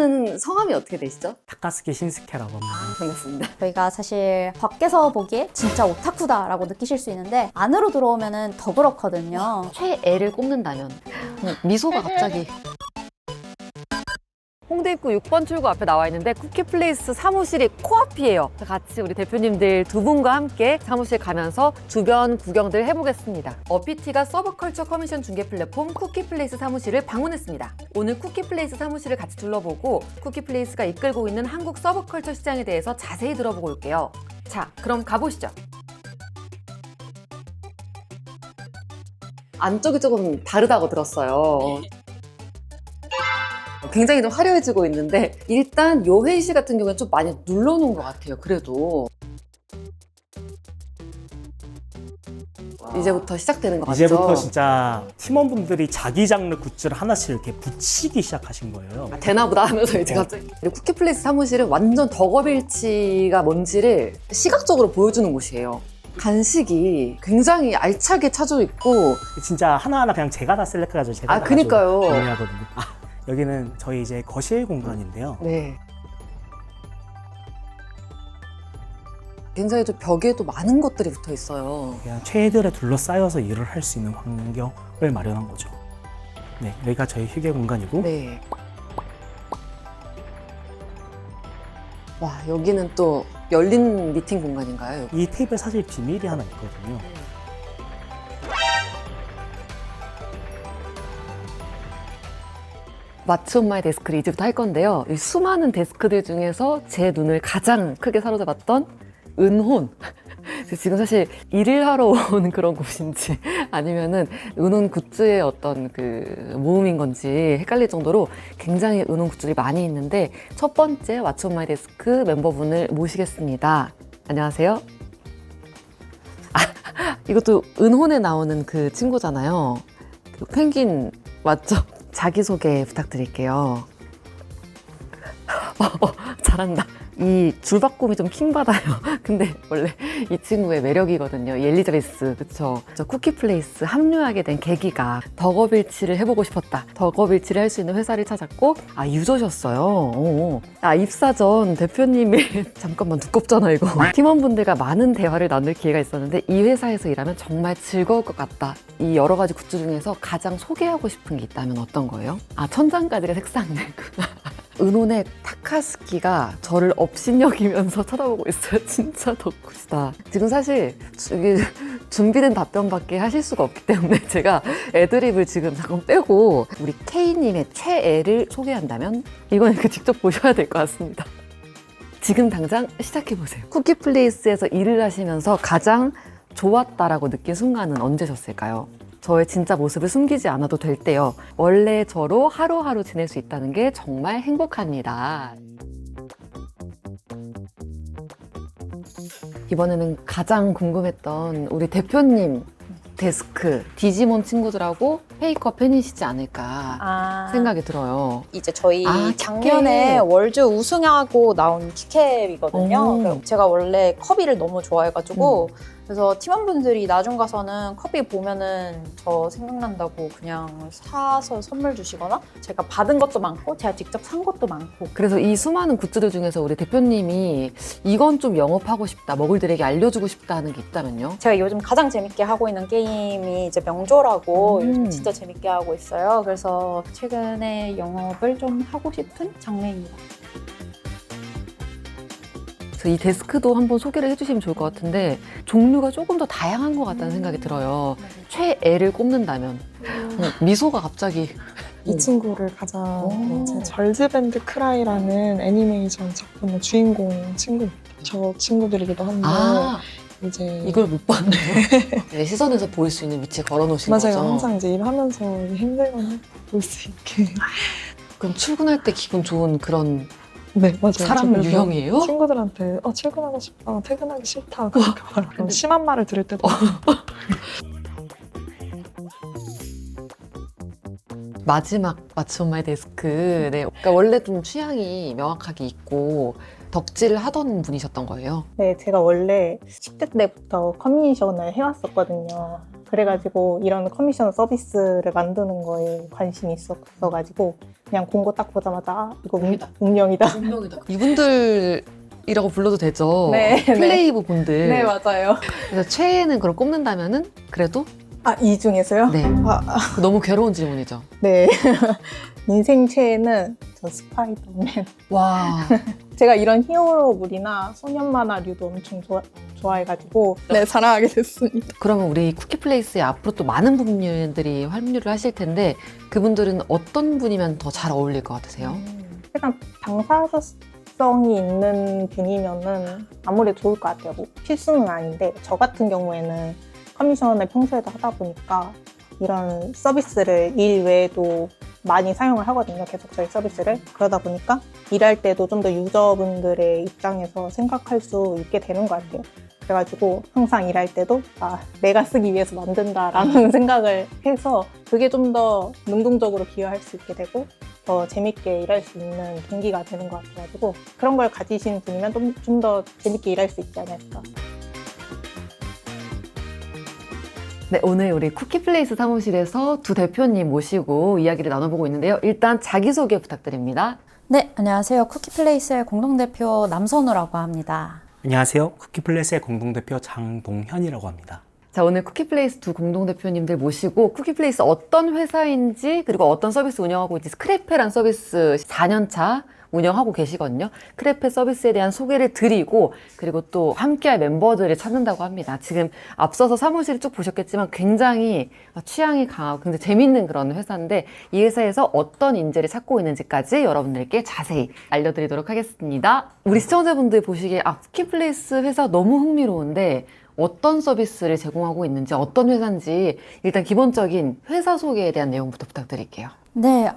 분은 성함이 어떻게 되시죠? 타카스키 신스케라고 합니다. 반갑습니다. 저희가 사실 밖에서 보기에 진짜 오타쿠다라고 느끼실 수 있는데 안으로 들어오면 더 그렇거든요. 최애를 꼽는다면 미소가 갑자기 홍대 입구 6번 출구 앞에 나와 있는데 쿠키플레이스 사무실이 코앞이에요. 같이 우리 대표님들 두 분과 함께 사무실 가면서 주변 구경들 해보겠습니다. 어피티가 서브컬처 커미션 중개 플랫폼 쿠키플레이스 사무실을 방문했습니다. 오늘 쿠키플레이스 사무실을 같이 둘러보고 쿠키플레이스가 이끌고 있는 한국 서브컬처 시장에 대해서 자세히 들어보고 올게요. 자, 그럼 가보시죠. 안쪽이 조금 다르다고 들었어요. 굉장히 좀 화려해지고 있는데 일단 요 회의실 같은 경우는 좀 많이 눌러놓은 것 같아요. 그래도 이제부터 시작되는 것 같죠? 이제부터 진짜 팀원분들이 자기 장르 굿즈를 하나씩 이렇게 붙이기 시작하신 거예요. 되나보다 하면서 이제 갑자기 쿠키플레이스 사무실은 완전 덕업일치가 뭔지를 시각적으로 보여주는 곳이에요. 간식이 굉장히 알차게 차져 있고 진짜 하나하나 그냥 제가 다 셀렉해가지고 제가 다 그니까요. 정리하거든요. 여기는 저희 이제 거실 공간인데요. 네. 굉장히 좀 벽에도 많은 것들이 붙어 있어요. 그냥 최애들에 둘러싸여서 일을 할 수 있는 환경을 마련한 거죠. 네, 여기가 저희 휴게 공간이고 네. 와, 여기는 또 열린 미팅 공간인가요? 이 테이블 사실 비밀이 하나 있거든요. 마츠 온 마이 데스크를 이제부터 할 건데요. 이 수많은 데스크들 중에서 제 눈을 가장 크게 사로잡았던 은혼. 지금 사실 일을 하러 온 그런 곳인지 아니면은 은혼 굿즈의 어떤 그 모음인 건지 헷갈릴 정도로 굉장히 은혼 굿즈들이 많이 있는데 첫 번째 마츠 온 마이 데스크 멤버분을 모시겠습니다. 안녕하세요. 이것도 은혼에 나오는 그 친구잖아요. 그 펭귄 맞죠? 자기소개 부탁드릴게요. 잘한다. 이 줄바꿈이 좀 킹받아요. 근데 원래 이 친구의 매력이거든요. 이 엘리자베스, 그쵸? 저 쿠키플레이스 합류하게 된 계기가 덕업일치를 해보고 싶었다. 덕업일치를 할 수 있는 회사를 찾았고, 유저셨어요. 입사 전 대표님이 잠깐만 두껍잖아 이거. 팀원분들과 많은 대화를 나눌 기회가 있었는데 이 회사에서 일하면 정말 즐거울 것 같다. 이 여러 가지 굿즈 중에서 가장 소개하고 싶은 게 있다면 어떤 거예요? 천장가지가 색상내구나. 은혼의 타카스키가 저를 업신여기면서 쳐다보고 있어요. 진짜 덕후시다. 지금 사실 이게 준비된 답변밖에 하실 수가 없기 때문에 제가 애드립을 지금 잠깐 빼고 우리 K님의 최애를 소개한다면 이건 직접 보셔야 될 것 같습니다. 지금 당장 시작해보세요. 쿠키플레이스에서 일을 하시면서 가장 좋았다라고 느낀 순간은 언제셨을까요? 저의 진짜 모습을 숨기지 않아도 될 때요. 원래 저로 하루하루 지낼 수 있다는 게 정말 행복합니다. 이번에는 가장 궁금했던 우리 대표님 데스크, 디지몬 친구들하고 페이커 팬이시지 않을까 생각이 들어요. 이제 저희 키캡. 작년에 월드 우승하고 나온 키캡이거든요. 제가 원래 커비를 너무 좋아해가지고 그래서 팀원분들이 나중 가서는 커비 보면은 저 생각난다고 그냥 사서 선물 주시거나 제가 받은 것도 많고 제가 직접 산 것도 많고. 그래서 이 수많은 굿즈들 중에서 우리 대표님이 이건 좀 영업하고 싶다, 먹을들에게 알려주고 싶다 하는 게 있다면요? 제가 요즘 가장 재밌게 하고 있는 게임이 이제 명조라고 요즘 진짜 재밌게 하고 있어요. 그래서 최근에 영업을 좀 하고 싶은 장르입니다. 이 데스크도 한번 소개를 해주시면 좋을 것 같은데 종류가 조금 더 다양한 것 같다는 생각이 들어요. 최애를 꼽는다면 미소가 갑자기 이 친구를 가장 이제 절즈밴드 크라이라는 애니메이션 작품의 주인공 친구입니다. 저 친구들이기도 한데 이제 이걸 못 봤네요. 내 시선에서 보일 수 있는 위치에 걸어놓으신 맞아요. 거죠? 항상 이제 일하면서 힘들거나 볼 수 있게. 그럼 출근할 때 기분 좋은 그런 네, 맞아요. 사람 그래서 유형이에요? 친구들한테 출근하고 싶다, 퇴근하기 싫다 그렇게 말하고 심한 말을 들을 때도 마지막 마츠 온 마이 데스크. 네. 그러니까 원래 좀 취향이 명확하게 있고 덕질을 하던 분이셨던 거예요? 네, 제가 원래 10대 때부터 커뮤니케이션을 해왔었거든요. 그래가지고 이런 커미션 서비스를 만드는 거에 관심이 있었어가지고 그냥 공고 딱 보자마자 아, 이거 운명이다. 이분들이라고 불러도 되죠? 네, 플레이브 분들. 네, 맞아요. 그래서 최애는 그럼 꼽는다면은 그래도? 아, 이 중에서요? 네. 아, 너무 괴로운 질문이죠. 네. 인생 최애는 저 스파이더맨. 와. 제가 이런 히어로물이나 소년 만화류도 엄청 좋아해가지고 네, 사랑하게 됐습니다. 그러면 우리 쿠키플레이스에 앞으로 또 많은 분들이 합류를 하실 텐데 그분들은 어떤 분이면 더 잘 어울릴 것 같으세요? 일단 당사자성이 있는 분이면은 아무래도 좋을 것 같아요. 뭐 필수는 아닌데 저 같은 경우에는 커미션을 평소에도 하다 보니까 이런 서비스를 일 외에도 많이 사용을 하거든요. 계속 저희 서비스를. 그러다 보니까 일할 때도 좀 더 유저분들의 입장에서 생각할 수 있게 되는 것 같아요. 그래가지고 항상 일할 때도 아, 내가 쓰기 위해서 만든다라는 생각을 해서 그게 좀 더 능동적으로 기여할 수 있게 되고 더 재밌게 일할 수 있는 동기가 되는 것 같아가지고 그런 걸 가지신 분이면 좀 더 재밌게 일할 수 있지 않을까. 네, 오늘 우리 쿠키플레이스 사무실에서 두 대표님 모시고 이야기를 나눠보고 있는데요. 일단 자기소개 부탁드립니다. 네, 안녕하세요. 쿠키플레이스의 공동대표 남선우라고 합니다. 안녕하세요. 쿠키플레이스의 공동대표 장동현이라고 합니다. 자, 오늘 쿠키플레이스 두 공동대표님들 모시고 쿠키플레이스 어떤 회사인지 그리고 어떤 서비스 운영하고 있는지 크레페란 서비스 4년차 운영하고 계시거든요. 크레페 서비스에 대한 소개를 드리고 그리고 또 함께할 멤버들을 찾는다고 합니다. 지금 앞서서 사무실을 쭉 보셨겠지만 굉장히 취향이 강하고 굉장히 재밌는 그런 회사인데 이 회사에서 어떤 인재를 찾고 있는지까지 여러분들께 자세히 알려드리도록 하겠습니다. 우리 시청자분들 보시기에 쿠키플레이스 회사 너무 흥미로운데 어떤 서비스를 제공하고 있는지 어떤 회사인지 일단 기본적인 회사 소개에 대한 내용부터 부탁드릴게요. 네,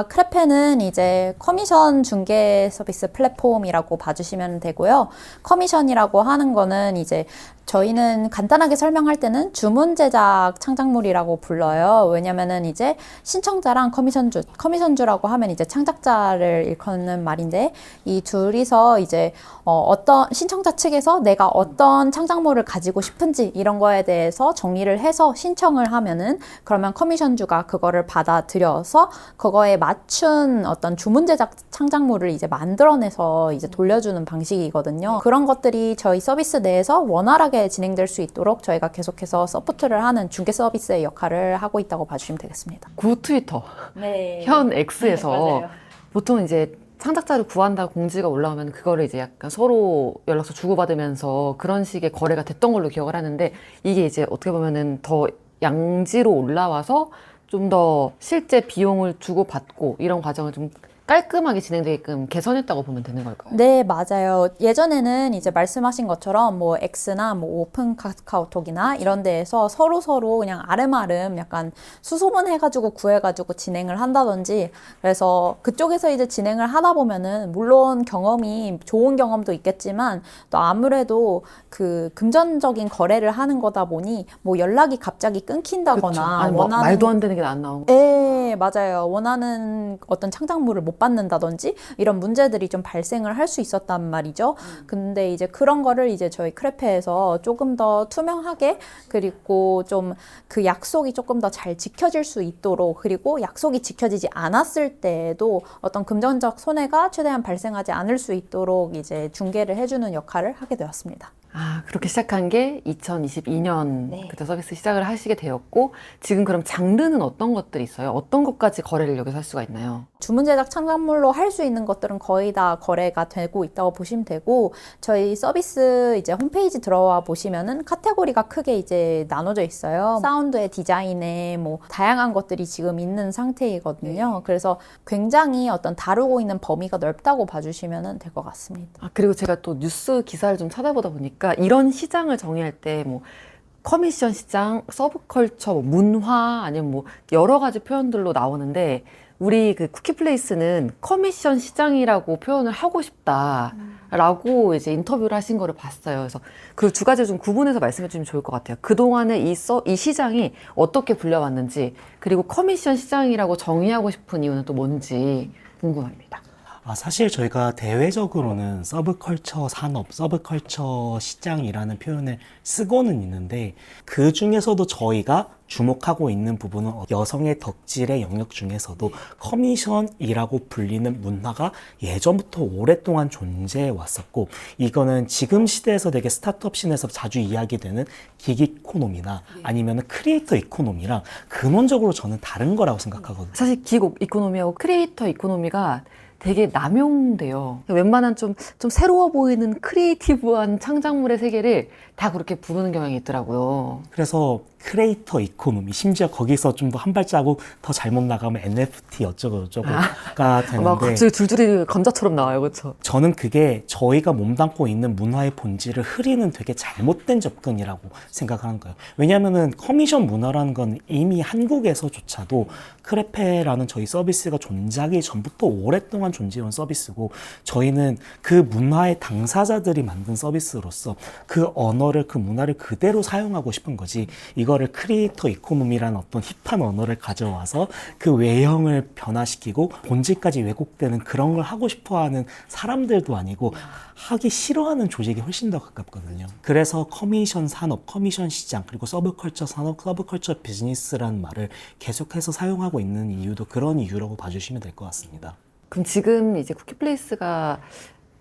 크레페는 이제 커미션 중개 서비스 플랫폼이라고 봐주시면 되고요. 커미션이라고 하는 거는 이제 저희는 간단하게 설명할 때는 주문 제작 창작물이라고 불러요. 왜냐면은 이제 신청자랑 커미션주라고 하면 이제 창작자를 일컫는 말인데 이 둘이서 이제 어떤 신청자 측에서 내가 어떤 창작물을 가지고 싶은지 이런 거에 대해서 정리를 해서 신청을 하면은 그러면 커미션주가 그거를 받아들여서 그거에 맞춘 어떤 주문 제작 창작물을 이제 만들어내서 이제 돌려주는 방식이거든요. 그런 것들이 저희 서비스 내에서 원활하게 진행될 수 있도록 저희가 계속해서 서포트를 하는 중개 서비스의 역할을 하고 있다고 봐주시면 되겠습니다. 구 트위터, 네. 현 X에서 맞아요. 보통 이제 창작자를 구한다 공지가 올라오면 그거를 이제 약간 서로 연락처 주고받으면서 그런 식의 거래가 됐던 걸로 기억을 하는데 이게 이제 어떻게 보면은 더 양지로 올라와서 좀 더 실제 비용을 주고받고 이런 과정을 좀 깔끔하게 진행되게끔 개선했다고 보면 되는 걸까요? 네, 맞아요. 예전에는 이제 말씀하신 것처럼 뭐 X나 뭐 오픈 카카오톡이나 이런 데에서 서로 그냥 아름아름 약간 수소문 해가지고 구해가지고 진행을 한다든지 그래서 그쪽에서 이제 진행을 하다 보면은 물론 경험이 좋은 경험도 있겠지만 또 아무래도 그 금전적인 거래를 하는 거다 보니 뭐 연락이 갑자기 끊긴다거나 그쵸. 아니, 뭐 원하는 말도 안 되는 게 안 나오고 네, 맞아요. 원하는 어떤 창작물을 못 받는다든지 이런 문제들이 좀 발생을 할 수 있었단 말이죠. 근데 이제 그런 거를 이제 저희 크레페에서 조금 더 투명하게 그리고 좀 그 약속이 조금 더 잘 지켜질 수 있도록 그리고 약속이 지켜지지 않았을 때에도 어떤 금전적 손해가 최대한 발생하지 않을 수 있도록 이제 중개를 해주는 역할을 하게 되었습니다. 그렇게 시작한 게 2022년 네. 그때 서비스 시작을 하시게 되었고 지금 그럼 장르는 어떤 것들이 있어요? 어떤 것까지 거래를 여기서 할 수가 있나요? 주문 제작 창작물로 할 수 있는 것들은 거의 다 거래가 되고 있다고 보시면 되고 저희 서비스 이제 홈페이지 들어와 보시면은 카테고리가 크게 이제 나눠져 있어요. 사운드에 디자인에 뭐 다양한 것들이 지금 있는 상태이거든요. 그래서 굉장히 어떤 다루고 있는 범위가 넓다고 봐주시면 될 것 같습니다. 그리고 제가 또 뉴스 기사를 좀 찾아보다 보니까 이런 시장을 정의할 때 뭐 커미션 시장, 서브컬처, 뭐 문화 아니면 뭐 여러 가지 표현들로 나오는데 우리 그 쿠키플레이스는 커미션 시장이라고 표현을 하고 싶다라고 이제 인터뷰를 하신 거를 봤어요. 그래서 그 두 가지를 좀 구분해서 말씀해 주시면 좋을 것 같아요. 그동안에 이 시장이 어떻게 불려왔는지 그리고 커미션 시장이라고 정의하고 싶은 이유는 또 뭔지 궁금합니다. 사실 저희가 대외적으로는 서브컬처 산업, 서브컬처 시장이라는 표현을 쓰고는 있는데 그 중에서도 저희가 주목하고 있는 부분은 여성의 덕질의 영역 중에서도 커미션이라고 불리는 문화가 예전부터 오랫동안 존재해 왔었고 이거는 지금 시대에서 되게 스타트업 씬에서 자주 이야기되는 긱 이코노미나 아니면 크리에이터 이코노미랑 근원적으로 저는 다른 거라고 생각하거든요. 사실 긱 이코노미하고 크리에이터 이코노미가 되게 남용돼요. 웬만한 좀 새로워 보이는 크리에이티브한 창작물의 세계를 다 그렇게 부르는 경향이 있더라고요. 그래서 크리에이터 이코노미, 심지어 거기서 좀 더 한 발자국 더 잘못 나가면 NFT 어쩌고저쩌고가 되는데 막 갑자기 줄줄이 감자처럼 나와요, 그렇죠? 저는 그게 저희가 몸담고 있는 문화의 본질을 흐리는 되게 잘못된 접근이라고 생각하는 거예요. 왜냐하면은 커미션 문화라는 건 이미 한국에서조차도 크레페라는 저희 서비스가 존재하기 전부터 오랫동안 존재해온 서비스고 저희는 그 문화의 당사자들이 만든 서비스로서 그 언어를, 그 문화를 그대로 사용하고 싶은 거지 이거를 크리에이터 이코노미라는 어떤 힙한 언어를 가져와서 그 외형을 변화시키고 본질까지 왜곡되는 그런 걸 하고 싶어하는 사람들도 아니고 하기 싫어하는 조직이 훨씬 더 가깝거든요. 그래서 커미션 산업, 커미션 시장, 그리고 서브컬처 산업, 서브컬처 비즈니스라는 말을 계속해서 사용하고 있는 이유도 그런 이유라고 봐주시면 될 것 같습니다. 그럼 지금 이제 쿠키플레이스가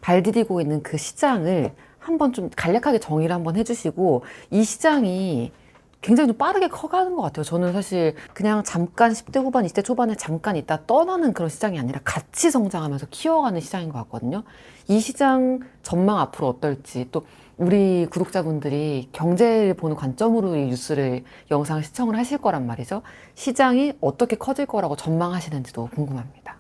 발 디디고 있는 그 시장을 한번 좀 간략하게 정의를 한번 해주시고 이 시장이 굉장히 좀 빠르게 커가는 것 같아요. 저는 사실 그냥 잠깐 10대 후반, 20대 초반에 잠깐 있다 떠나는 그런 시장이 아니라 같이 성장하면서 키워가는 시장인 것 같거든요. 이 시장 전망 앞으로 어떨지 또 우리 구독자분들이 경제를 보는 관점으로 이 뉴스를 영상을 시청을 하실 거란 말이죠. 시장이 어떻게 커질 거라고 전망하시는지도 궁금합니다.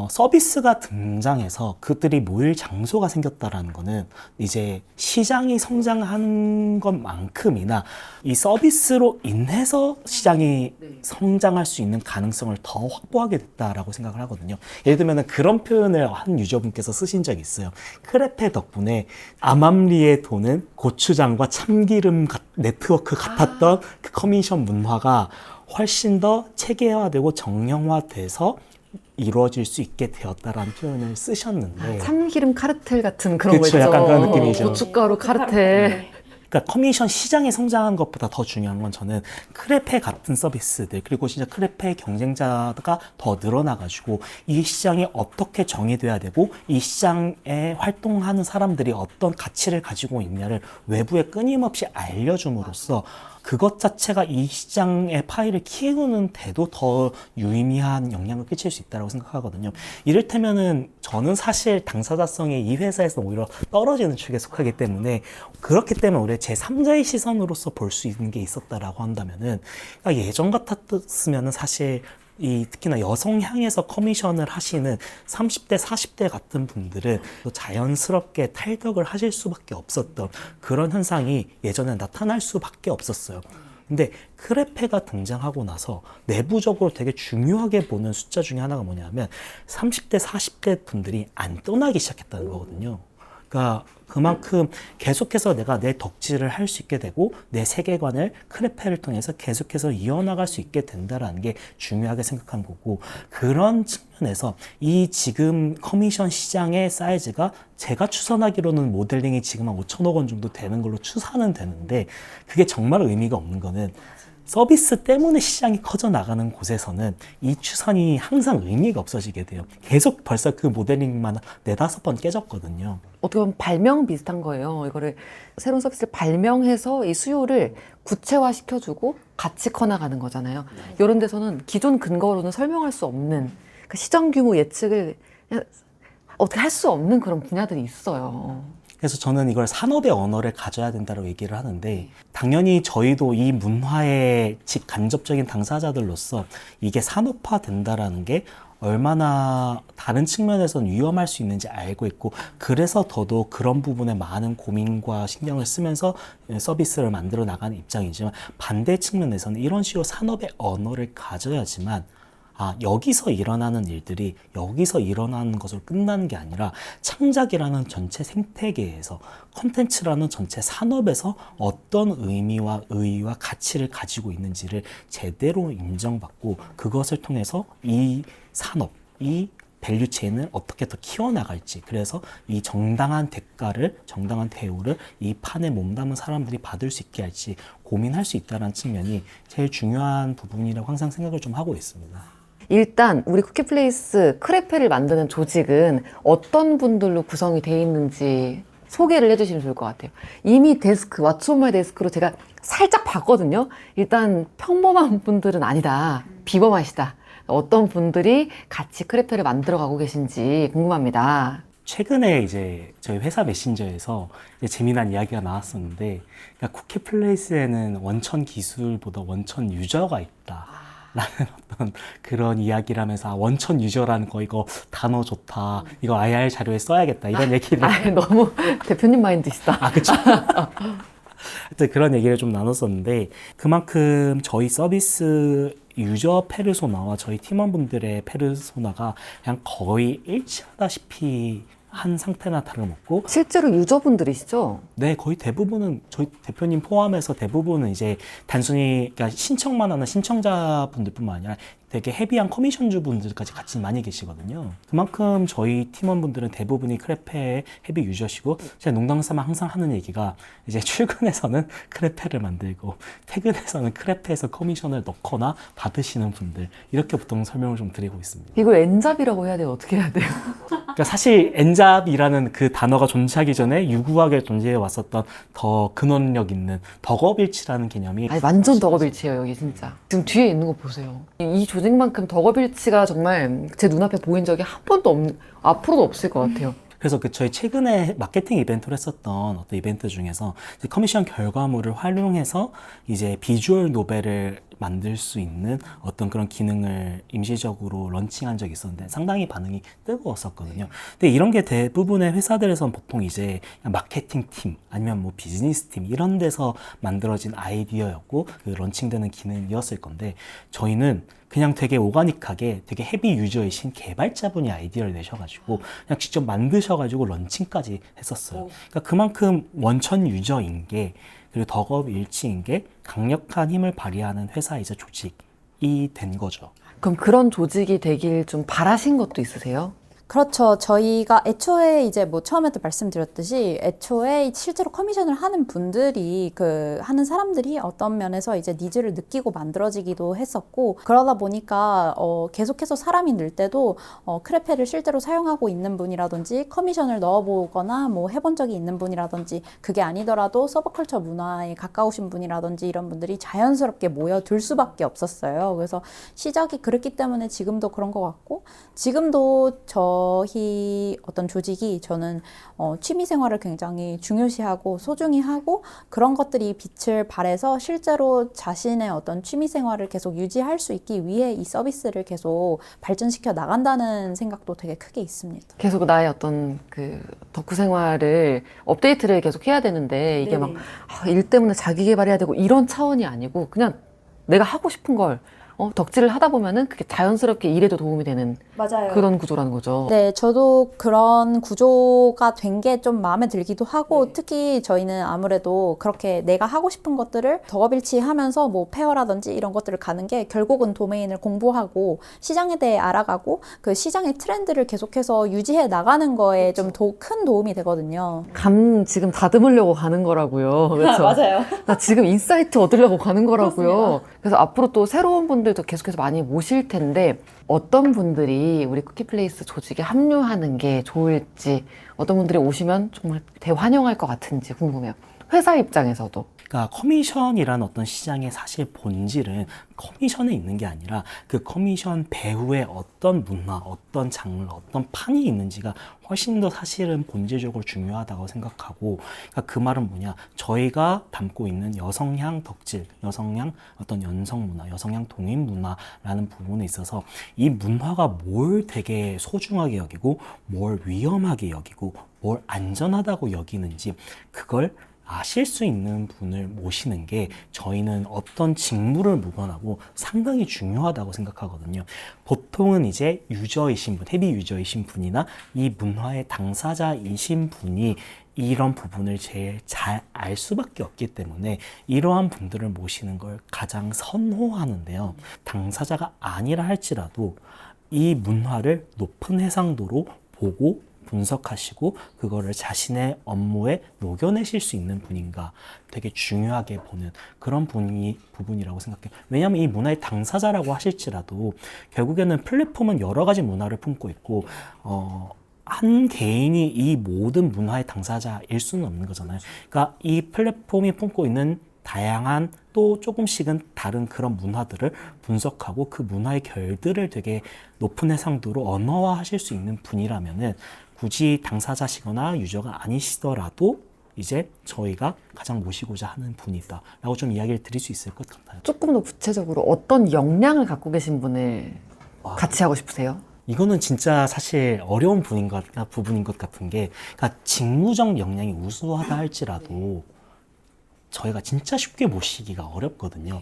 서비스가 등장해서 그들이 모일 장소가 생겼다라는 거는 이제 시장이 성장하는 것만큼이나 이 서비스로 인해서 시장이 성장할 수 있는 가능성을 더 확보하게 됐다라고 생각을 하거든요. 예를 들면 그런 표현을 한 유저분께서 쓰신 적이 있어요. 크레페 덕분에 암암리에 도는 고추장과 참기름 네트워크 같았던 그 커미션 문화가 훨씬 더 체계화되고 정형화돼서 이루어질 수 있게 되었다라는 표현을 쓰셨는데 참기름 카르텔 같은 그런 거 그쵸, 있죠. 약간 그런 느낌이죠. 고춧가루 카르텔. 그러니까 커미션 시장이 성장한 것보다 더 중요한 건 저는 크레페 같은 서비스들 그리고 진짜 크레페 경쟁자가 더 늘어나가지고 이 시장이 어떻게 정의돼야 되고 이 시장에 활동하는 사람들이 어떤 가치를 가지고 있냐를 외부에 끊임없이 알려줌으로써 그것 자체가 이 시장의 파이를 키우는 데도 더 유의미한 영향을 끼칠 수 있다고 생각하거든요. 이를테면은 저는 사실 당사자성이 이 회사에서 오히려 떨어지는 축에 속하기 때문에 그렇기 때문에 오히려 제3자의 시선으로서 볼 수 있는 게 있었다라고 한다면은 그러니까 예전 같았으면은 사실 특히나 여성향에서 커미션을 하시는 30대, 40대 같은 분들은 또 자연스럽게 탈덕을 하실 수밖에 없었던 그런 현상이 예전에 나타날 수밖에 없었어요. 근데 크레페가 등장하고 나서 내부적으로 되게 중요하게 보는 숫자 중에 하나가 뭐냐면 30대, 40대 분들이 안 떠나기 시작했다는 거거든요. 그러니까 그만큼 계속해서 내가 내 덕질을 할 수 있게 되고 내 세계관을 크레페를 통해서 계속해서 이어나갈 수 있게 된다라는 게 중요하게 생각한 거고 그런 측면에서 이 지금 커미션 시장의 사이즈가 제가 추산하기로는 모델링이 지금 한 5천억 원 정도 되는 걸로 추산은 되는데 그게 정말 의미가 없는 거는 서비스 때문에 시장이 커져 나가는 곳에서는 이 추산이 항상 의미가 없어지게 돼요. 계속 벌써 그 모델링만 4-5번 깨졌거든요. 어떻게 보면 발명 비슷한 거예요. 이거를 새로운 서비스를 발명해서 이 수요를 구체화 시켜주고 같이 커나가는 거잖아요. 이런 데서는 기존 근거로는 설명할 수 없는 그 시장 규모 예측을 그냥 어떻게 할 수 없는 그런 분야들이 있어요. 그래서 저는 이걸 산업의 언어를 가져야 된다고 얘기를 하는데 당연히 저희도 이 문화의 직간접적인 당사자들로서 이게 산업화 된다라는 게 얼마나 다른 측면에서는 위험할 수 있는지 알고 있고 그래서 더더욱 그런 부분에 많은 고민과 신경을 쓰면서 서비스를 만들어 나가는 입장이지만 반대 측면에서는 이런 식으로 산업의 언어를 가져야지만 여기서 일어나는 일들이 여기서 일어나는 것으로 끝나는 게 아니라 창작이라는 전체 생태계에서 콘텐츠라는 전체 산업에서 어떤 의미와 의의와 가치를 가지고 있는지를 제대로 인정받고 그것을 통해서 이 산업, 이 밸류 체인을 어떻게 더 키워나갈지, 그래서 이 정당한 대가를, 정당한 대우를 이 판에 몸담은 사람들이 받을 수 있게 할지 고민할 수 있다는 측면이 제일 중요한 부분이라고 항상 생각을 좀 하고 있습니다. 일단 우리 쿠키플레이스 크레페를 만드는 조직은 어떤 분들로 구성이 돼 있는지 소개를 해주시면 좋을 것 같아요. 이미 데스크, 왓츠 온 마이 데스크로 제가 살짝 봤거든요. 일단 평범한 분들은 아니다. 비범하시다. 어떤 분들이 같이 크레페를 만들어가고 계신지 궁금합니다. 최근에 이제 저희 회사 메신저에서 이제 재미난 이야기가 나왔었는데, 그러니까 쿠키플레이스에는 원천 기술보다 원천 유저가 있다. 라는 어떤 그런 이야기를 하면서, 원천 유저라는 거 이거 단어 좋다. 이거 IR 자료에 써야겠다. 이런 얘기를. 너무 대표님 마인드시다. 그쵸. 하여튼 그런 얘기를 좀 나눴었는데, 그만큼 저희 서비스 유저 페르소나와 저희 팀원분들의 페르소나가 그냥 거의 일치하다시피 한 상태나 다름없고, 실제로 유저분들이시죠? 네, 거의 대부분은 저희 대표님 포함해서 대부분은 이제 단순히 그러니까 신청만 하는 신청자분들뿐만 아니라 되게 헤비한 커미션주 분들까지 같이 많이 계시거든요. 그만큼 저희 팀원분들은 대부분이 크레페의 헤비 유저시고, 제가 농담삼아 항상 하는 얘기가, 이제 출근해서는 크레페를 만들고 퇴근해서는 크레페에서 커미션을 넣거나 받으시는 분들, 이렇게 보통 설명을 좀 드리고 있습니다. 이걸 엔잡이라고 해야 돼요? 어떻게 해야 돼요? 그러니까 사실 엔잡이라는 그 단어가 존재하기 전에 유구하게 존재해 왔었던 더 근원력 있는 덕업일치라는 개념이, 아니, 완전 덕업일치예요, 여기 진짜. 지금 뒤에 있는 거 보세요. 이 조직만큼 덕업일치가 정말 제 눈앞에 보인 적이 한 번도 앞으로도 없을 것 같아요. 그래서 저희 최근에 마케팅 이벤트를 했었던 어떤 이벤트 중에서 이제 커미션 결과물을 활용해서 이제 비주얼 노벨을 만들 수 있는 어떤 그런 기능을 임시적으로 런칭한 적이 있었는데 상당히 반응이 뜨거웠었거든요. 근데 이런 게 대부분의 회사들에서는 보통 이제 마케팅 팀 아니면 뭐 비즈니스 팀 이런 데서 만들어진 아이디어였고 그 런칭되는 기능이었을 건데, 저희는 그냥 되게 오가닉하게 되게 헤비 유저이신 개발자분이 아이디어를 내셔가지고 그냥 직접 만드셔가지고 런칭까지 했었어요. 그러니까 그만큼 원천 유저인 게, 그리고 덕업일치인 게 강력한 힘을 발휘하는 회사이자 조직이 된 거죠. 그럼 그런 조직이 되길 좀 바라신 것도 있으세요? 그렇죠. 저희가 애초에 이제 뭐 처음에도 말씀드렸듯이 애초에 실제로 커미션을 하는 분들이 하는 사람들이 어떤 면에서 이제 니즈를 느끼고 만들어지기도 했었고, 그러다 보니까 계속해서 사람이 늘 때도 크레페를 실제로 사용하고 있는 분이라든지 커미션을 넣어보거나 뭐 해본 적이 있는 분이라든지, 그게 아니더라도 서브컬처 문화에 가까우신 분이라든지 이런 분들이 자연스럽게 모여들 수밖에 없었어요. 그래서 시작이 그랬기 때문에 지금도 그런 것 같고, 지금도 저희 어떤 조직이 저는 취미 생활을 굉장히 중요시하고 소중히 하고, 그런 것들이 빛을 발해서 실제로 자신의 어떤 취미 생활을 계속 유지할 수 있기 위해 이 서비스를 계속 발전시켜 나간다는 생각도 되게 크게 있습니다. 계속 나의 어떤 그 덕후 생활을 업데이트를 계속 해야 되는데, 이게 막 일 때문에 자기 개발해야 되고 이런 차원이 아니고, 그냥 내가 하고 싶은 걸 덕질을 하다 보면은 그게 자연스럽게 일에도 도움이 되는 맞아요. 그런 구조라는 거죠. 네, 저도 그런 구조가 된 게 좀 마음에 들기도 하고, 특히 저희는 아무래도 그렇게 내가 하고 싶은 것들을 덕업일치하면서 뭐 페어라든지 이런 것들을 가는 게 결국은 도메인을 공부하고 시장에 대해 알아가고 그 시장의 트렌드를 계속해서 유지해 나가는 거에 좀 큰 도움이 되거든요. 감 지금 다듬으려고 가는 거라고요. 그렇죠? 맞아요. 나 지금 인사이트 얻으려고 가는 거라고요. 그래서 앞으로 또 새로운 분들도 계속해서 많이 모실 텐데, 어떤 분들이 우리 쿠키플레이스 조직에 합류하는 게 좋을지, 어떤 분들이 오시면 정말 대환영할 것 같은지 궁금해요. 회사 입장에서도. 그러니까 커미션이라는 어떤 시장의 사실 본질은 커미션에 있는 게 아니라 그 커미션 배후에 어떤 문화, 어떤 장르, 어떤 판이 있는지가 훨씬 더 사실은 본질적으로 중요하다고 생각하고, 그러니까 그 말은 뭐냐, 저희가 담고 있는 여성향 덕질, 여성향 어떤 연성 문화, 여성향 동인 문화라는 부분에 있어서 이 문화가 뭘 되게 소중하게 여기고 뭘 위험하게 여기고 뭘 안전하다고 여기는지, 그걸 아실 수 있는 분을 모시는 게 저희는 어떤 직무를 무관하고 상당히 중요하다고 생각하거든요. 보통은 이제 유저이신 분, 헤비 유저이신 분이나 이 문화의 당사자이신 분이 이런 부분을 제일 잘 알 수밖에 없기 때문에 이러한 분들을 모시는 걸 가장 선호하는데요. 당사자가 아니라 할지라도 이 문화를 높은 해상도로 보고 분석하시고 그거를 자신의 업무에 녹여내실 수 있는 분인가 되게 중요하게 보는 그런 부분이라고 생각해요. 왜냐하면 이 문화의 당사자라고 하실지라도 결국에는 플랫폼은 여러 가지 문화를 품고 있고 한 개인이 이 모든 문화의 당사자일 수는 없는 거잖아요. 그러니까 이 플랫폼이 품고 있는 다양한 또 조금씩은 다른 그런 문화들을 분석하고 그 문화의 결들을 되게 높은 해상도로 언어화하실 수 있는 분이라면은 굳이 당사자시거나 유저가 아니시더라도 이제 저희가 가장 모시고자 하는 분이다 라고 좀 이야기를 드릴 수 있을 것 같아요. 조금 더 구체적으로 어떤 역량을 갖고 계신 분을 같이 하고 싶으세요? 이거는 진짜 사실 어려운 부분인 것 같은 게, 그러니까 직무적 역량이 우수하다 할지라도 저희가 진짜 쉽게 모시기가 어렵거든요.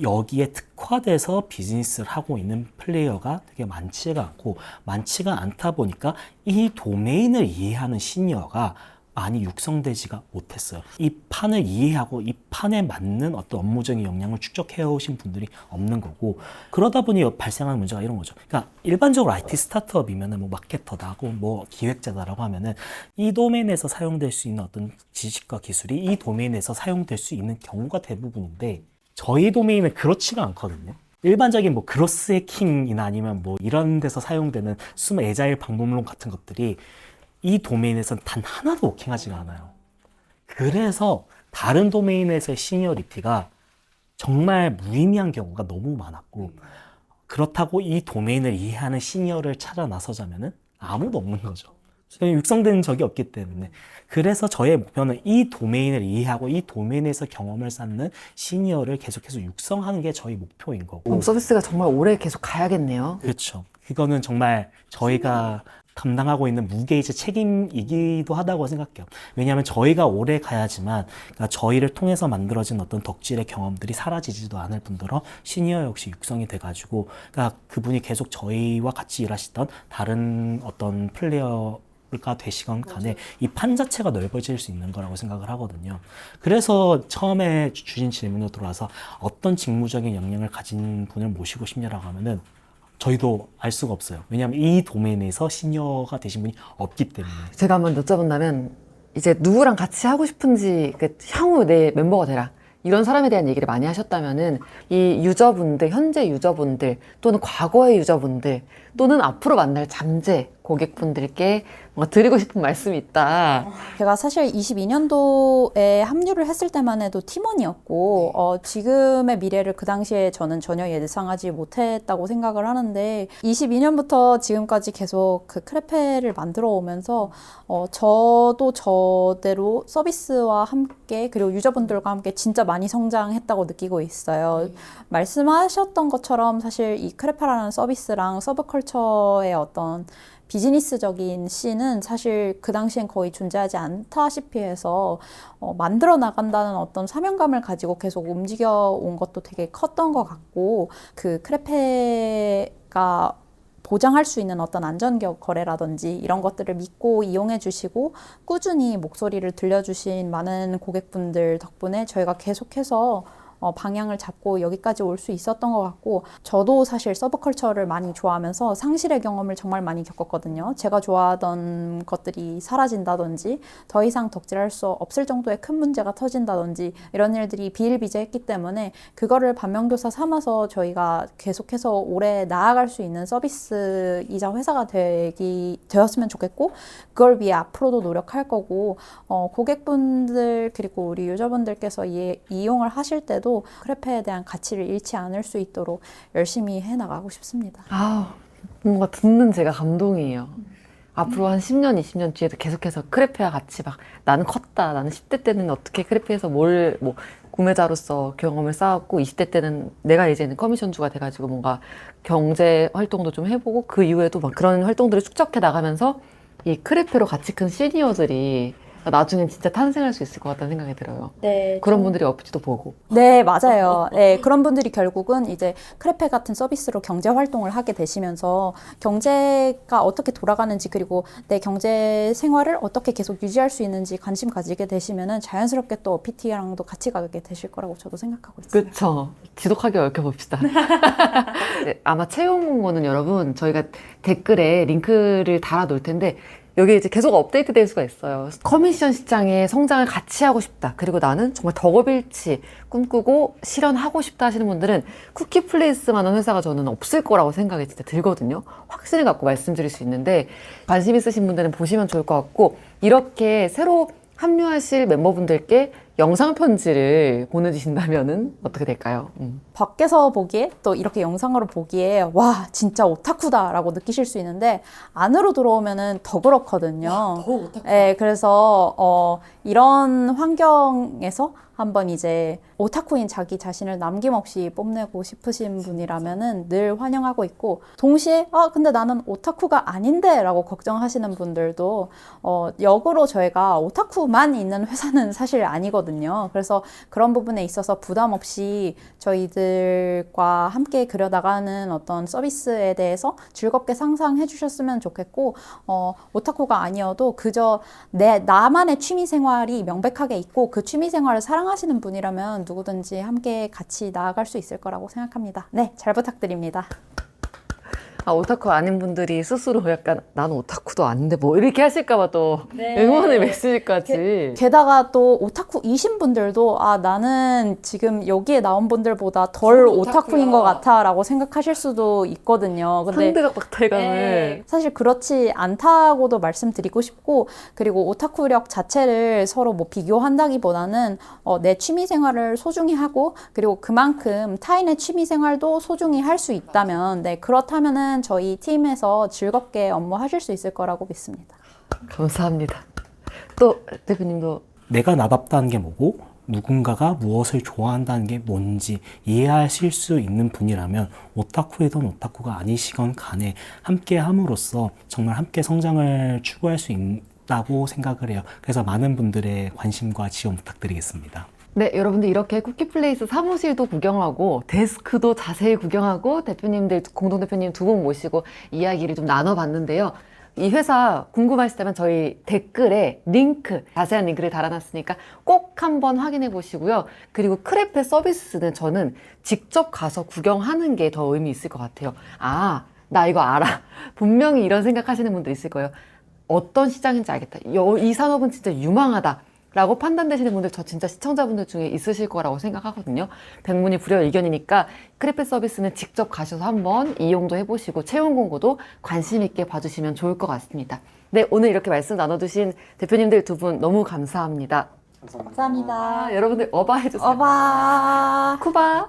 여기에 특화돼서 비즈니스를 하고 있는 플레이어가 되게 많지가 않다 보니까 이 도메인을 이해하는 시니어가 많이 육성되지가 못했어요. 이 판을 이해하고 이 판에 맞는 어떤 업무적인 역량을 축적해 오신 분들이 없는 거고, 그러다 보니 발생하는 문제가 이런 거죠. 그러니까 일반적으로 IT 스타트업이면은 뭐 마케터다고 뭐 기획자다라고 하면은 이 도메인에서 사용될 수 있는 어떤 지식과 기술이 이 도메인에서 사용될 수 있는 경우가 대부분인데, 저희 도메인은 그렇지가 않거든요. 일반적인 뭐 그로스 해킹이나 아니면 뭐 이런 데서 사용되는 숨은 애자일 방법론 같은 것들이 이 도메인에서는 단 하나도 워킹하지가 않아요. 그래서 다른 도메인에서의 시니어리티가 정말 무의미한 경우가 너무 많았고, 그렇다고 이 도메인을 이해하는 시니어를 찾아 나서자면은 아무도 없는 거죠. 육성된 적이 없기 때문에. 그래서 저의 목표는 이 도메인을 이해하고 이 도메인에서 경험을 쌓는 시니어를 계속해서 육성하는 게 저희 목표인 거고. 그럼 서비스가 정말 오래 계속 가야겠네요. 그렇죠. 이거는 정말 저희가 감당하고 있는 무게이자 책임이기도 하다고 생각해요. 왜냐하면 저희가 오래 가야지만, 그러니까 저희를 통해서 만들어진 어떤 덕질의 경험들이 사라지지도 않을 뿐더러 시니어 역시 육성이 돼가지고, 그러니까 그분이 계속 저희와 같이 일하시던 다른 어떤 플레이어가 되시건 간에 이 판 자체가 넓어질 수 있는 거라고 생각을 하거든요. 그래서 처음에 주신 질문으로 돌아와서 어떤 직무적인 역량을 가진 분을 모시고 싶냐라고 하면은 저희도 알 수가 없어요. 왜냐하면 이 도메인에서 시니어가 되신 분이 없기 때문에. 제가 한번 여쭤본다면 이제 누구랑 같이 하고 싶은지 향후 내 멤버가 되라 이런 사람에 대한 얘기를 많이 하셨다면은 이 유저분들, 현재 유저분들 또는 과거의 유저분들 또는 앞으로 만날 잠재 고객분들께 뭔가 드리고 싶은 말씀이 있다. 제가 사실 22년도에 합류를 했을 때만 해도 팀원이었고 지금의 미래를 그 당시에 저는 전혀 예상하지 못했다고 생각을 하는데 22년부터 지금까지 계속 그 크레페를 만들어 오면서 저도 저대로 서비스와 함께 그리고 유저분들과 함께 진짜 많이 성장했다고 느끼고 있어요. 말씀하셨던 것처럼 사실 이 크레페라는 서비스랑 서브컬처의 어떤 비즈니스적인 씬은 사실 그 당시엔 거의 존재하지 않다시피 해서 만들어 나간다는 어떤 사명감을 가지고 계속 움직여 온 것도 되게 컸던 것 같고, 그 크레페가 보장할 수 있는 어떤 안전 거래라든지 이런 것들을 믿고 이용해 주시고 꾸준히 목소리를 들려주신 많은 고객분들 덕분에 저희가 계속해서 방향을 잡고 여기까지 올 수 있었던 것 같고, 저도 사실 서브컬처를 많이 좋아하면서 상실의 경험을 정말 많이 겪었거든요. 제가 좋아하던 것들이 사라진다든지 더 이상 덕질할 수 없을 정도의 큰 문제가 터진다든지 이런 일들이 비일비재했기 때문에 그거를 반면교사 삼아서 저희가 계속해서 오래 나아갈 수 있는 서비스이자 회사가 되었으면 좋겠고, 그걸 위해 앞으로도 노력할 거고, 고객분들 그리고 우리 유저분들께서 이용을 하실 때도 크레페에 대한 가치를 잃지 않을 수 있도록 열심히 해나가고 싶습니다. 뭔가 듣는 제가 감동이에요. 앞으로 한 10년, 20년 뒤에도 계속해서 크레페와 같이 막 나는 컸다. 나는 10대 때는 어떻게 크레페에서 구매자로서 경험을 쌓았고 20대 때는 내가 이제는 커미션주가 돼가지고 뭔가 경제 활동도 좀 해보고 그 이후에도 막 그런 활동들을 축적해 나가면서 이 크레페로 같이 큰 시니어들이 나중엔 진짜 탄생할 수 있을 것 같다는 생각이 들어요. 네, 그런 분들이 업지도 보고. 네, 맞아요. 네, 그런 분들이 결국은 이제 크레페 같은 서비스로 경제 활동을 하게 되시면서 경제가 어떻게 돌아가는지 그리고 내 경제 생활을 어떻게 계속 유지할 수 있는지 관심 가지게 되시면은 자연스럽게 또 OPT랑도 같이 가게 되실 거라고 저도 생각하고 있어요. 그렇죠. 지독하게 얽혀봅시다. 네, 아마 채용 공고는 여러분 저희가 댓글에 링크를 달아놓을 텐데 여기 이제 계속 업데이트 될 수가 있어요. 커미션 시장의 성장을 같이 하고 싶다. 그리고 나는 정말 덕업일치 꿈꾸고 실현하고 싶다 하시는 분들은 쿠키플레이스만한 회사가 저는 없을 거라고 생각이 진짜 들거든요. 확신을 갖고 말씀드릴 수 있는데 관심 있으신 분들은 보시면 좋을 것 같고 이렇게 새로 합류하실 멤버분들께 영상 편지를 보내주신다면은 어떻게 될까요? 밖에서 보기에 또 이렇게 영상으로 보기에 와 진짜 오타쿠다라고 느끼실 수 있는데 안으로 들어오면은 더 그렇거든요. 네, 그래서 이런 환경에서 한번 이제 오타쿠인 자기 자신을 남김없이 뽐내고 싶으신 분이라면은 늘 환영하고 있고 동시에 근데 나는 오타쿠가 아닌데 라고 걱정하시는 분들도 역으로 저희가 오타쿠만 있는 회사는 사실 아니거든요. 그래서 그런 부분에 있어서 부담 없이 저희들과 함께 그려나가는 어떤 서비스에 대해서 즐겁게 상상해 주셨으면 좋겠고 오타쿠가 아니어도 그저 나만의 취미 생활이 명백하게 있고 그 취미 생활을 사랑하시는 분이라면 누구든지 함께 같이 나아갈 수 있을 거라고 생각합니다. 네, 잘 부탁드립니다. 오타쿠 아닌 분들이 스스로 약간 나는 오타쿠도 아닌데 뭐 이렇게 하실까봐 또 응원의 메시지까지. 게다가 또 오타쿠이신 분들도 나는 지금 여기에 나온 분들보다 덜 오타쿠인 것 같아 라고 생각하실 수도 있거든요. 근데 상대가 박탈감을. 사실 그렇지 않다고도 말씀드리고 싶고 그리고 오타쿠력 자체를 서로 뭐 비교한다기보다는 내 취미 생활을 소중히 하고 그리고 그만큼 타인의 취미 생활도 소중히 할 수 있다면 그렇다면은 저희 팀에서 즐겁게 업무하실 수 있을 거라고 믿습니다. 감사합니다. 또 대표님도 내가 나답다는 게 뭐고 누군가가 무엇을 좋아한다는 게 뭔지 이해하실 수 있는 분이라면 오타쿠이든 오타쿠가 아니시건 간에 함께 함으로써 정말 함께 성장을 추구할 수 있다고 생각을 해요. 그래서 많은 분들의 관심과 지원 부탁드리겠습니다. 네, 여러분들 이렇게 쿠키플레이스 사무실도 구경하고 데스크도 자세히 구경하고 대표님들, 공동대표님 두 분 모시고 이야기를 좀 나눠봤는데요. 이 회사 궁금하시다면 저희 댓글에 자세한 링크를 달아놨으니까 꼭 한번 확인해 보시고요. 그리고 크레페 서비스는 저는 직접 가서 구경하는 게 더 의미 있을 것 같아요. 나 이거 알아. 분명히 이런 생각하시는 분들 있을 거예요. 어떤 시장인지 알겠다. 이 산업은 진짜 유망하다. 라고 판단되시는 분들 저 진짜 시청자분들 중에 있으실 거라고 생각하거든요. 백문이 불여일견이니까 크레페 서비스는 직접 가셔서 한번 이용도 해보시고 채용 공고도 관심 있게 봐주시면 좋을 것 같습니다. 네, 오늘 이렇게 말씀 나눠주신 대표님들 두 분 너무 감사합니다. 감사합니다. 여러분들 어바 해주세요. 어바. 쿠바.